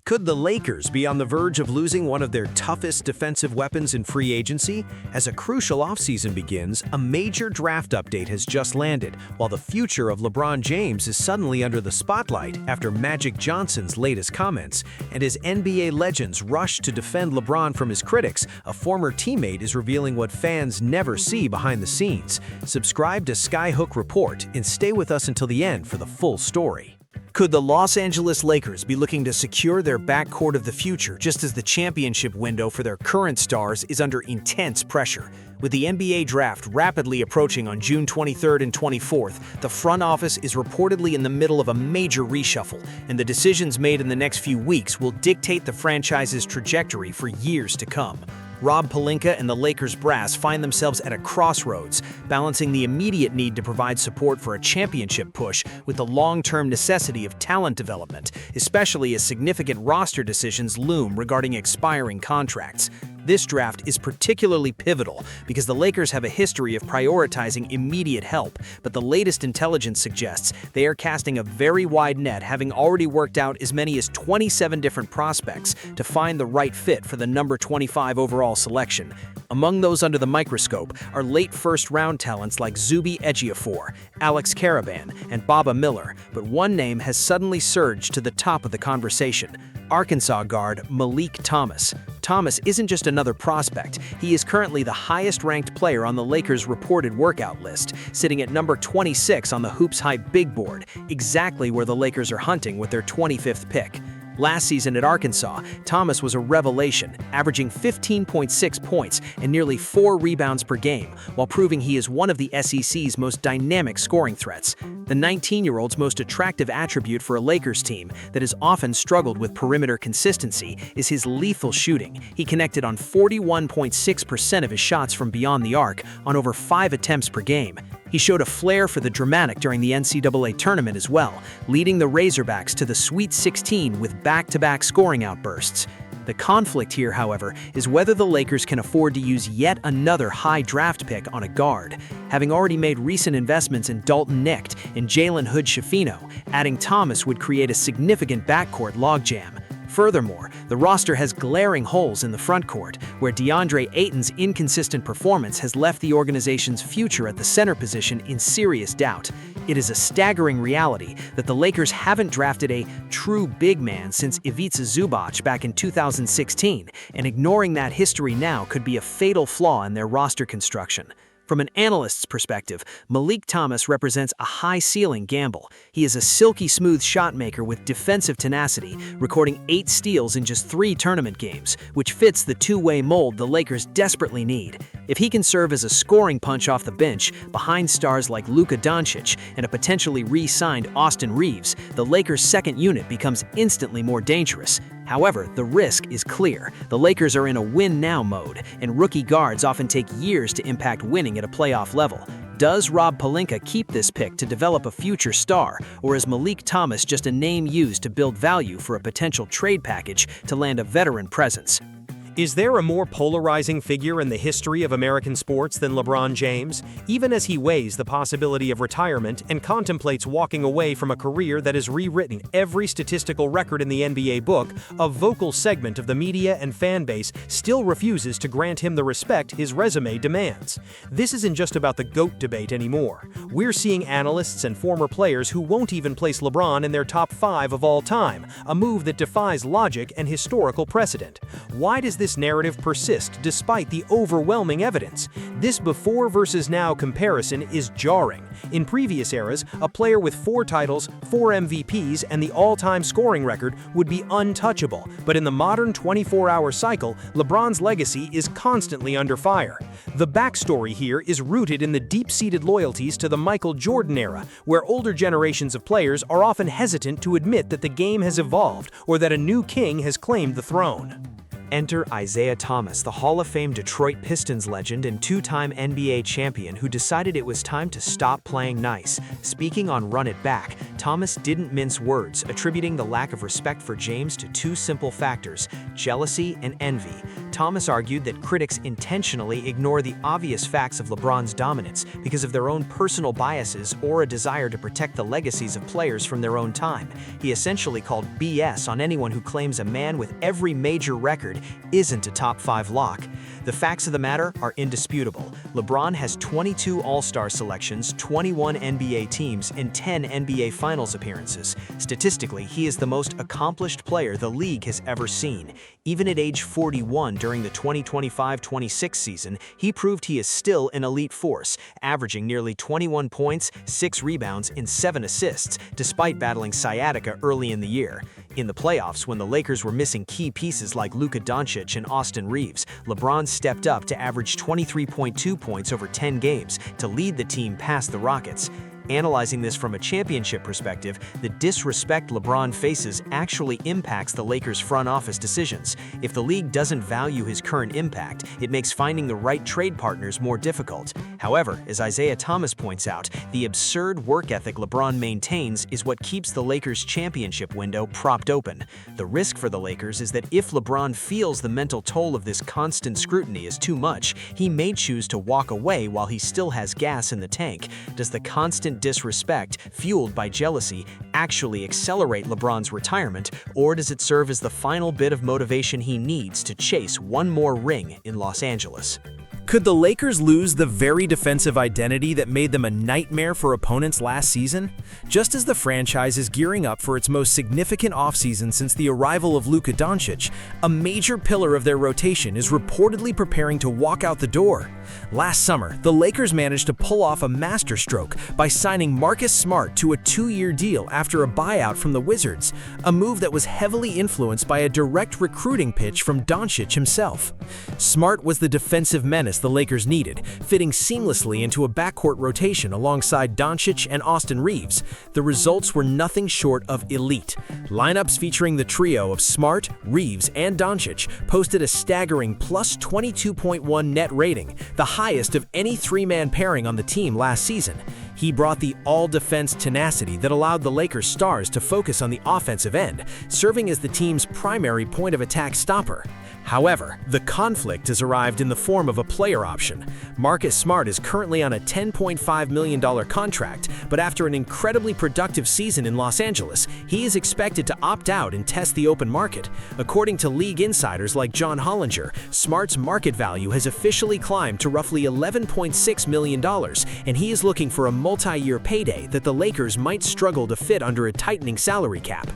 Could the Lakers be on the verge of losing one of their toughest defensive weapons in free agency? As a crucial offseason begins, a major draft update has just landed, while the future of LeBron James is suddenly under the spotlight after Magic Johnson's latest comments. And as NBA legends rush to defend LeBron from his critics, a former teammate is revealing what fans never see behind the scenes. Subscribe to SkyHook Report and stay with us until the end for the full story. Could the Los Angeles Lakers be looking to secure their backcourt of the future just as the championship window for their current stars is under intense pressure? With the NBA draft rapidly approaching on June 23rd and 24th, the front office is reportedly in the middle of a major reshuffle, and the decisions made in the next few weeks will dictate the franchise's trajectory for years to come. Rob Pelinka and the Lakers brass find themselves at a crossroads, balancing the immediate need to provide support for a championship push with the long-term necessity of talent development, especially as significant roster decisions loom regarding expiring contracts. This draft is particularly pivotal because the Lakers have a history of prioritizing immediate help, but the latest intelligence suggests they are casting a very wide net, having already worked out as many as 27 different prospects to find the right fit for the number 25 overall selection. Among those under the microscope are late first-round talents like Zuby Ejiofor, Alex Caravan, and Baba Miller, but one name has suddenly surged to the top of the conversation: Arkansas guard Malik Thomas. Thomas isn't just another prospect. He is currently the highest-ranked player on the Lakers' reported workout list, sitting at number 26 on the Hoops Hype Big Board, exactly where the Lakers are hunting with their 25th pick. Last season at Arkansas, Thomas was a revelation, averaging 15.6 points and nearly 4 rebounds per game, while proving he is one of the SEC's most dynamic scoring threats. The 19-year-old's most attractive attribute for a Lakers team that has often struggled with perimeter consistency is his lethal shooting. He connected on 41.6% of his shots from beyond the arc on over 5 attempts per game. He showed a flair for the dramatic during the NCAA tournament as well, leading the Razorbacks to the Sweet 16 with back-to-back scoring outbursts. The conflict here, however, is whether the Lakers can afford to use yet another high draft pick on a guard. Having already made recent investments in Dalton Knecht and Jalen Hood-Schifino, adding Thomas would create a significant backcourt logjam. Furthermore, the roster has glaring holes in the frontcourt, where DeAndre Ayton's inconsistent performance has left the organization's future at the center position in serious doubt. It is a staggering reality that the Lakers haven't drafted a true big man since Ivica Zubac back in 2016, and ignoring that history now could be a fatal flaw in their roster construction. From an analyst's perspective, Malik Thomas represents a high-ceiling gamble. He is a silky smooth shot maker with defensive tenacity, recording 8 steals in just 3 tournament games, which fits the two-way mold the Lakers desperately need. If he can serve as a scoring punch off the bench, behind stars like Luka Doncic and a potentially re-signed Austin Reeves, the Lakers' second unit becomes instantly more dangerous. However, the risk is clear. The Lakers are in a win-now mode, and rookie guards often take years to impact winning at a playoff level. Does Rob Pelinka keep this pick to develop a future star, or is Malik Thomas just a name used to build value for a potential trade package to land a veteran presence? Is there a more polarizing figure in the history of American sports than LeBron James? Even as he weighs the possibility of retirement and contemplates walking away from a career that has rewritten every statistical record in the NBA book, a vocal segment of the media and fan base still refuses to grant him the respect his resume demands. This isn't just about the GOAT debate anymore. We're seeing analysts and former players who won't even place LeBron in their top 5 of all time, a move that defies logic and historical precedent. Why does this narrative persist despite the overwhelming evidence? This before versus now comparison is jarring. In previous eras, a player with 4 titles, 4 MVPs, and the all-time scoring record would be untouchable, but in the modern 24-hour cycle, LeBron's legacy is constantly under fire. The backstory here is rooted in the deep-seated loyalties to the Michael Jordan era, where older generations of players are often hesitant to admit that the game has evolved or that a new king has claimed the throne. Enter Isiah Thomas, the Hall of Fame Detroit Pistons legend and 2-time NBA champion who decided it was time to stop playing nice. Speaking on Run It Back, Thomas didn't mince words, attributing the lack of respect for James to 2 simple factors: jealousy and envy. Thomas argued that critics intentionally ignore the obvious facts of LeBron's dominance because of their own personal biases or a desire to protect the legacies of players from their own time. He essentially called BS on anyone who claims a man with every major record isn't a top 5 lock. The facts of the matter are indisputable. LeBron has 22 All-Star selections, 21 NBA teams, and 10 NBA Finals appearances. Statistically, he is the most accomplished player the league has ever seen. Even at age 41 during the 2025-26 season, he proved he is still an elite force, averaging nearly 21 points, 6 rebounds, and 7 assists, despite battling sciatica early in the year. In the playoffs, when the Lakers were missing key pieces like Luka Doncic and Austin Reeves, LeBron stepped up to average 23.2 points over 10 games to lead the team past the Rockets. Analyzing this from a championship perspective, the disrespect LeBron faces actually impacts the Lakers' front office decisions. If the league doesn't value his current impact, it makes finding the right trade partners more difficult. However, as Isiah Thomas points out, the absurd work ethic LeBron maintains is what keeps the Lakers' championship window propped open. The risk for the Lakers is that if LeBron feels the mental toll of this constant scrutiny is too much, he may choose to walk away while he still has gas in the tank. Does the constant disrespect, fueled by jealousy, actually accelerate LeBron's retirement, or does it serve as the final bit of motivation he needs to chase one more ring in Los Angeles? Could the Lakers lose the very defensive identity that made them a nightmare for opponents last season? Just as the franchise is gearing up for its most significant offseason since the arrival of Luka Doncic, a major pillar of their rotation is reportedly preparing to walk out the door. Last summer, the Lakers managed to pull off a masterstroke by signing Marcus Smart to a 2-year deal after a buyout from the Wizards, a move that was heavily influenced by a direct recruiting pitch from Doncic himself. Smart was the defensive menace the Lakers needed, fitting seamlessly into a backcourt rotation alongside Doncic and Austin Reeves. The results were nothing short of elite. Lineups featuring the trio of Smart, Reeves, and Doncic posted a staggering plus 22.1 net rating, the highest of any 3-man pairing on the team last season. He brought the all-defense tenacity that allowed the Lakers stars to focus on the offensive end, serving as the team's primary point of attack stopper. However, the conflict has arrived in the form of a player option. Marcus Smart is currently on a $10.5 million contract, but after an incredibly productive season in Los Angeles, he is expected to opt out and test the open market. According to league insiders like John Hollinger, Smart's market value has officially climbed to roughly $11.6 million, and he is looking for a multi-year payday that the Lakers might struggle to fit under a tightening salary cap.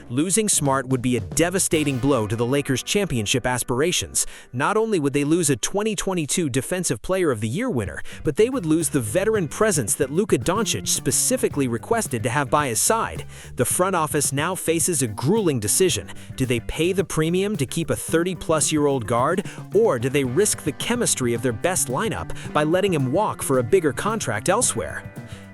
Losing Smart would be a devastating blow to the Lakers' championship aspirations. Not only would they lose a 2022 Defensive Player of the Year winner, but they would lose the veteran presence that Luka Doncic specifically requested to have by his side. The front office now faces a grueling decision. Do they pay the premium to keep a 30-plus-year-old guard, or do they risk the chemistry of their best lineup by letting him walk for a bigger contract elsewhere?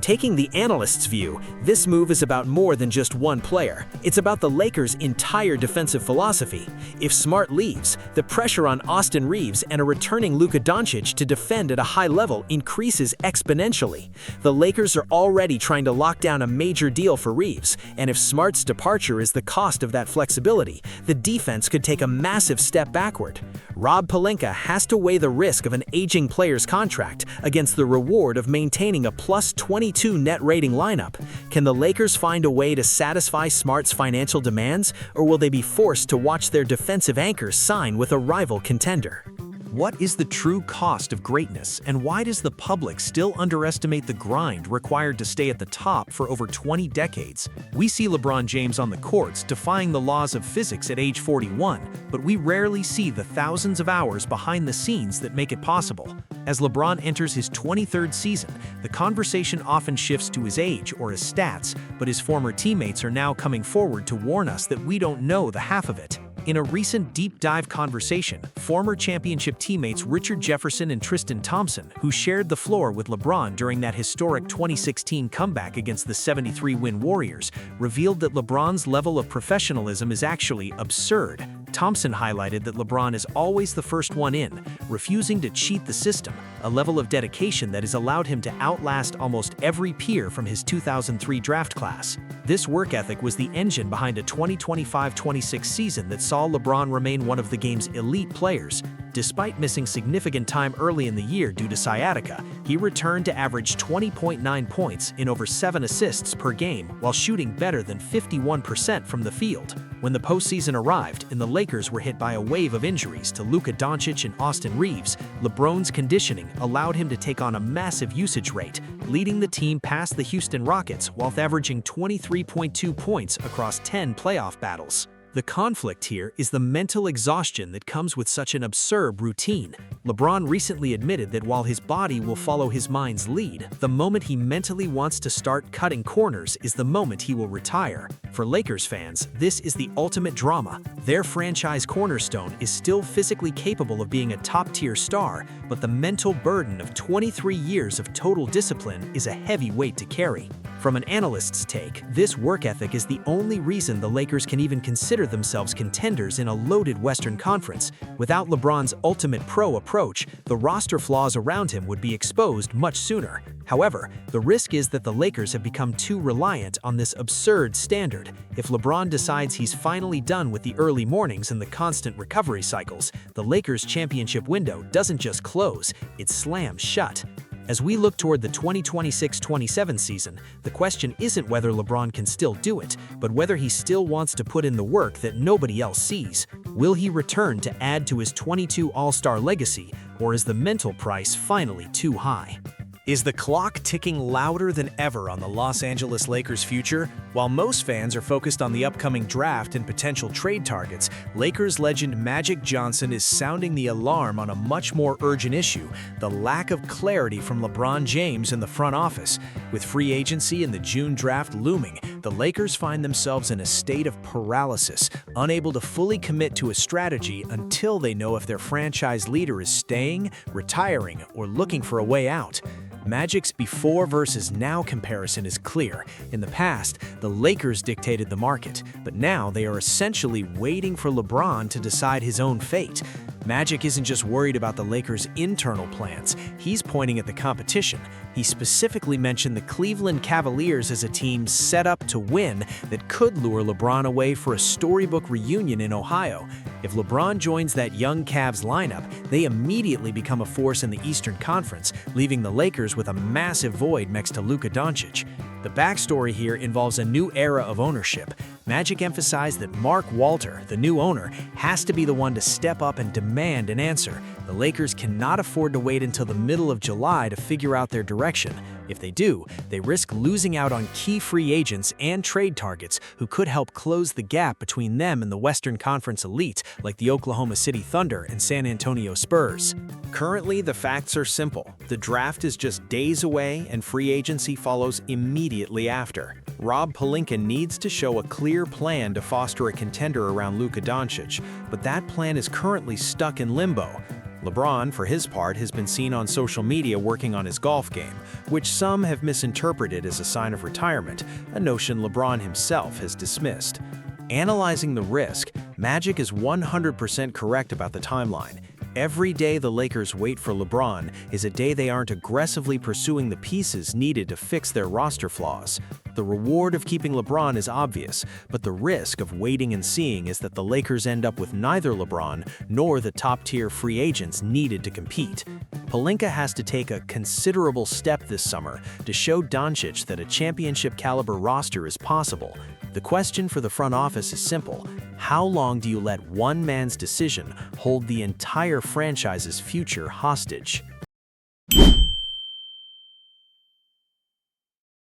Taking the analyst's view, this move is about more than just one player. It's about the Lakers' entire defensive philosophy. If Smart leaves, the pressure on Austin Reeves and a returning Luka Doncic to defend at a high level increases exponentially. The Lakers are already trying to lock down a major deal for Reeves, and if Smart's departure is the cost of that flexibility, the defense could take a massive step backward. Rob Pelinka has to weigh the risk of an aging player's contract against the reward of maintaining a plus 22 net rating lineup. Can the Lakers find a way to satisfy Smart's financial demands, or will they be forced to watch their defensive anchors sign with a rival contender? What is the true cost of greatness, and why does the public still underestimate the grind required to stay at the top for over 20 decades? We see LeBron James on the courts defying the laws of physics at age 41, but we rarely see the thousands of hours behind the scenes that make it possible. As LeBron enters his 23rd season, the conversation often shifts to his age or his stats, but his former teammates are now coming forward to warn us that we don't know the half of it. In a recent deep dive conversation, former championship teammates Richard Jefferson and Tristan Thompson, who shared the floor with LeBron during that historic 2016 comeback against the 73-win Warriors, revealed that LeBron's level of professionalism is actually absurd. Thompson highlighted that LeBron is always the first one in, refusing to cheat the system, a level of dedication that has allowed him to outlast almost every peer from his 2003 draft class. This work ethic was the engine behind a 2025-26 season that saw LeBron remain one of the game's elite players. Despite missing significant time early in the year due to sciatica, he returned to average 20.9 points in over 7 assists per game while shooting better than 51% from the field. When the postseason arrived and the Lakers were hit by a wave of injuries to Luka Doncic and Austin Reeves, LeBron's conditioning allowed him to take on a massive usage rate, leading the team past the Houston Rockets while averaging 23.2 points across 10 playoff battles. The conflict here is the mental exhaustion that comes with such an absurd routine. LeBron recently admitted that while his body will follow his mind's lead, the moment he mentally wants to start cutting corners is the moment he will retire. For Lakers fans, this is the ultimate drama. Their franchise cornerstone is still physically capable of being a top-tier star, but the mental burden of 23 years of total discipline is a heavy weight to carry. From an analyst's take, this work ethic is the only reason the Lakers can even consider themselves contenders in a loaded Western Conference. Without LeBron's ultimate pro approach, the roster flaws around him would be exposed much sooner. However, the risk is that the Lakers have become too reliant on this absurd standard. If LeBron decides he's finally done with the early mornings and the constant recovery cycles, the Lakers' championship window doesn't just close, it slams shut. As we look toward the 2026-27 season, the question isn't whether LeBron can still do it, but whether he still wants to put in the work that nobody else sees. Will he return to add to his 22 All-Star legacy, or is the mental price finally too high? Is the clock ticking louder than ever on the Los Angeles Lakers' future? While most fans are focused on the upcoming draft and potential trade targets, Lakers legend Magic Johnson is sounding the alarm on a much more urgent issue: the lack of clarity from LeBron James in the front office. With free agency and the June draft looming, the Lakers find themselves in a state of paralysis, unable to fully commit to a strategy until they know if their franchise leader is staying, retiring, or looking for a way out. Magic's before versus now comparison is clear. In the past, the Lakers dictated the market, but now they are essentially waiting for LeBron to decide his own fate. Magic isn't just worried about the Lakers' internal plans, he's pointing at the competition. He specifically mentioned the Cleveland Cavaliers as a team set up to win that could lure LeBron away for a storybook reunion in Ohio. If LeBron joins that young Cavs lineup, they immediately become a force in the Eastern Conference, leaving the Lakers with a massive void next to Luka Doncic. The backstory here involves a new era of ownership. Magic emphasized that Mark Walter, the new owner, has to be the one to step up and demand an answer. The Lakers cannot afford to wait until the middle of July to figure out their direction. If they do, they risk losing out on key free agents and trade targets who could help close the gap between them and the Western Conference elite like the Oklahoma City Thunder and San Antonio Spurs. Currently, the facts are simple. The draft is just days away and free agency follows immediately after. Rob Pelinka needs to show a clear plan to foster a contender around Luka Doncic, but that plan is currently stuck in limbo. LeBron, for his part, has been seen on social media working on his golf game, which some have misinterpreted as a sign of retirement, a notion LeBron himself has dismissed. Analyzing the risk, Magic is 100% correct about the timeline. Every day the Lakers wait for LeBron is a day they aren't aggressively pursuing the pieces needed to fix their roster flaws. The reward of keeping LeBron is obvious, but the risk of waiting and seeing is that the Lakers end up with neither LeBron nor the top-tier free agents needed to compete. Pelinka has to take a considerable step this summer to show Doncic that a championship-caliber roster is possible. The question for the front office is simple: how long do you let one man's decision hold the entire franchise's future hostage?